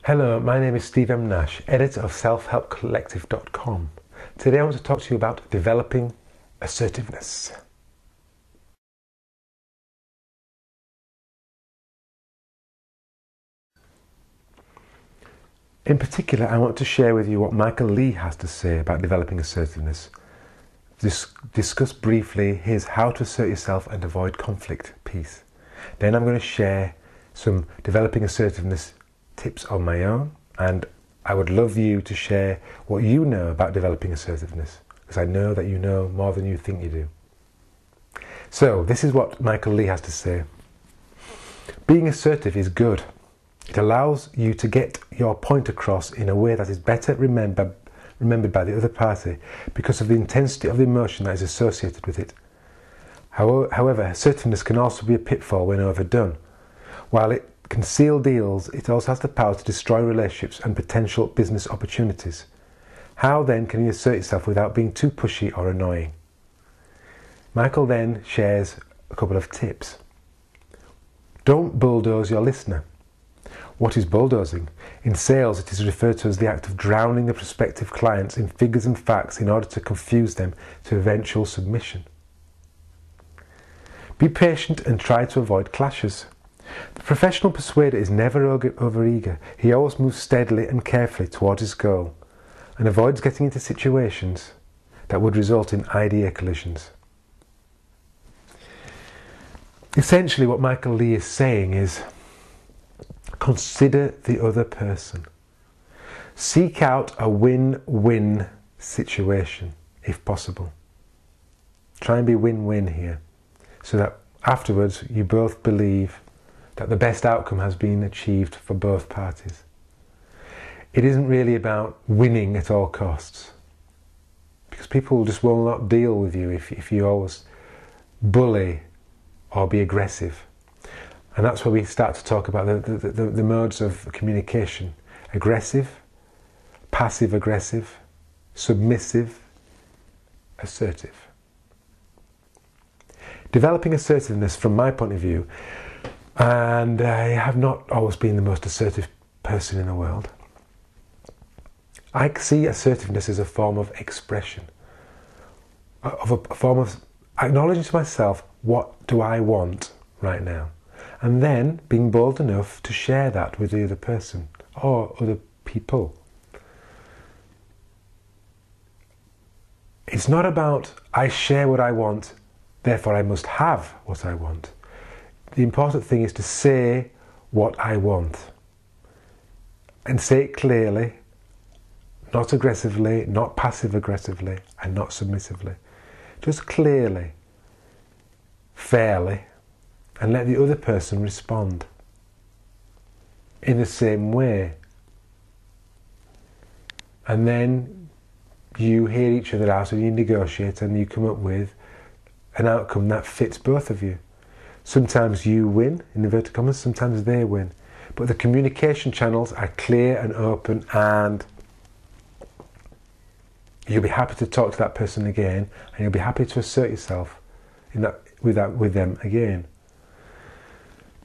Hello, my name is Steve M. Nash, editor of selfhelpcollective.com. Today I want to talk to you about developing assertiveness. In particular, I want to share with you what Michael Lee has to say about developing assertiveness. Discuss briefly his How to Assert Yourself and Avoid Conflict piece. Then I'm going to share some developing assertiveness tips on my own, and I would love you to share what you know about developing assertiveness, because I know that you know more than you think you do. So this is what Michael Lee has to say. Being assertive is good. It allows you to get your point across in a way that is better remembered by the other party because of the intensity of the emotion that is associated with it. However, assertiveness can also be a pitfall when overdone. While it can seal deals, it also has the power to destroy relationships and potential business opportunities. How then can you assert yourself without being too pushy or annoying? Michael then shares a couple of tips. Don't bulldoze your listener. What is bulldozing? In sales, it is referred to as the act of drowning the prospective clients in figures and facts in order to confuse them to eventual submission. Be patient and try to avoid clashes. The professional persuader is never overeager. He always moves steadily and carefully towards his goal and avoids getting into situations that would result in idea collisions. Essentially, what Michael Lee is saying is, consider the other person. Seek out a win-win situation, if possible. Try and be win-win here, so that afterwards you both believe that the best outcome has been achieved for both parties. It isn't really about winning at all costs, because people just will not deal with you if you always bully or be aggressive. And that's where we start to talk about the modes of communication. Aggressive, passive-aggressive, submissive, assertive. Developing assertiveness from my point of view, and I have not always been the most assertive person in the world. I see assertiveness as a form of expression, of a form of acknowledging to myself, what do I want right now? And then being bold enough to share that with the other person or other people. It's not about I share what I want, therefore I must have what I want. The important thing is to say what I want. And say it clearly, not aggressively, not passive-aggressively, and not submissively. Just clearly, fairly, and let the other person respond in the same way. And then you hear each other out and you negotiate and you come up with an outcome that fits both of you. Sometimes you win, in inverted commas, sometimes they win. But the communication channels are clear and open, and you'll be happy to talk to that person again, and you'll be happy to assert yourself with them again.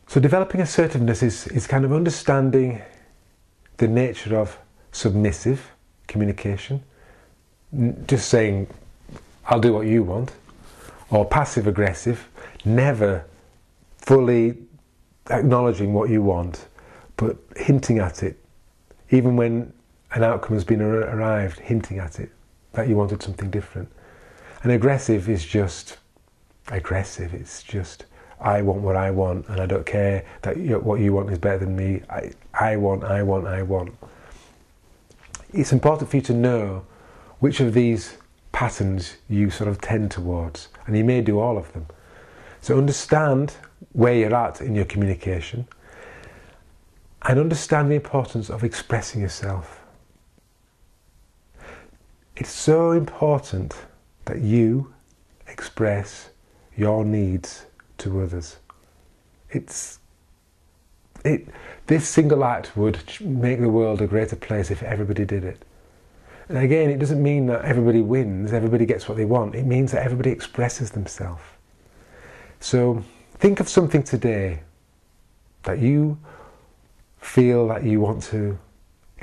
So developing assertiveness is kind of understanding the nature of submissive communication, just saying, I'll do what you want, or passive-aggressive, never fully acknowledging what you want, but hinting at it, even when an outcome has been arrived, hinting at it, that you wanted something different. And aggressive is just aggressive, it's just, I want what I want, and I don't care that what you want is better than me. I want. It's important for you to know which of these patterns you sort of tend towards, and you may do all of them. So understand where you're at in your communication, and understand the importance of expressing yourself. It's so important that you express your needs to others. This single act would make the world a greater place if everybody did it. And again, it doesn't mean that everybody wins, everybody gets what they want. It means that everybody expresses themselves. So think of something today that you feel that you want to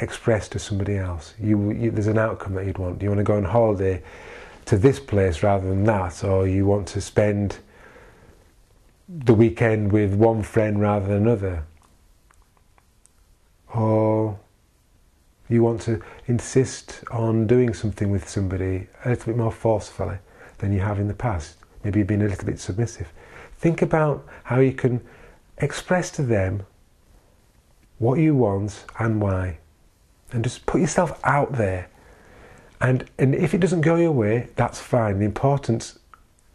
express to somebody else? There's an outcome that you'd want. Do you want to go on holiday to this place rather than that, or you want to spend the weekend with one friend rather than another, or you want to insist on doing something with somebody a little bit more forcefully than you have in the past. Maybe you've been a little bit submissive. Think about how you can express to them what you want and why, and just put yourself out there. And if it doesn't go your way, that's fine. The importance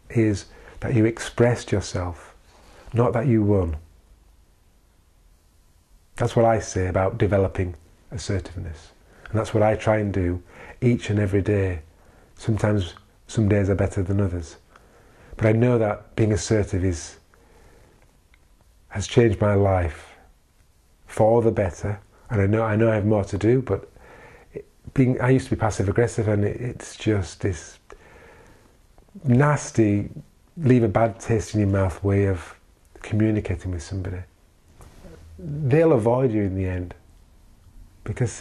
is that you expressed yourself, not that you won. That's what I say about developing assertiveness. And that's what I try and do each and every day. Sometimes some days are better than others. But I know that being assertive has changed my life for the better. And I know I have more to do, but I used to be passive aggressive, and it's just this nasty, leave a bad taste in your mouth way of communicating with somebody. They'll avoid you in the end because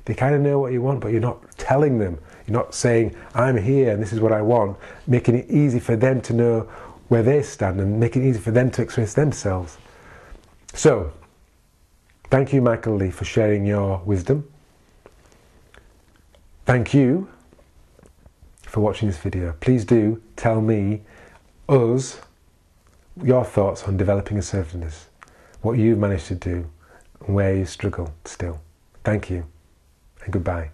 they kind of know what you want, but you're not telling them. You're not saying, I'm here and this is what I want, making it easy for them to know where they stand and making it easy for them to express themselves. So, thank you, Michael Lee, for sharing your wisdom. Thank you for watching this video. Please do tell us, your thoughts on developing assertiveness, what you've managed to do, and where you struggle still. Thank you, and goodbye.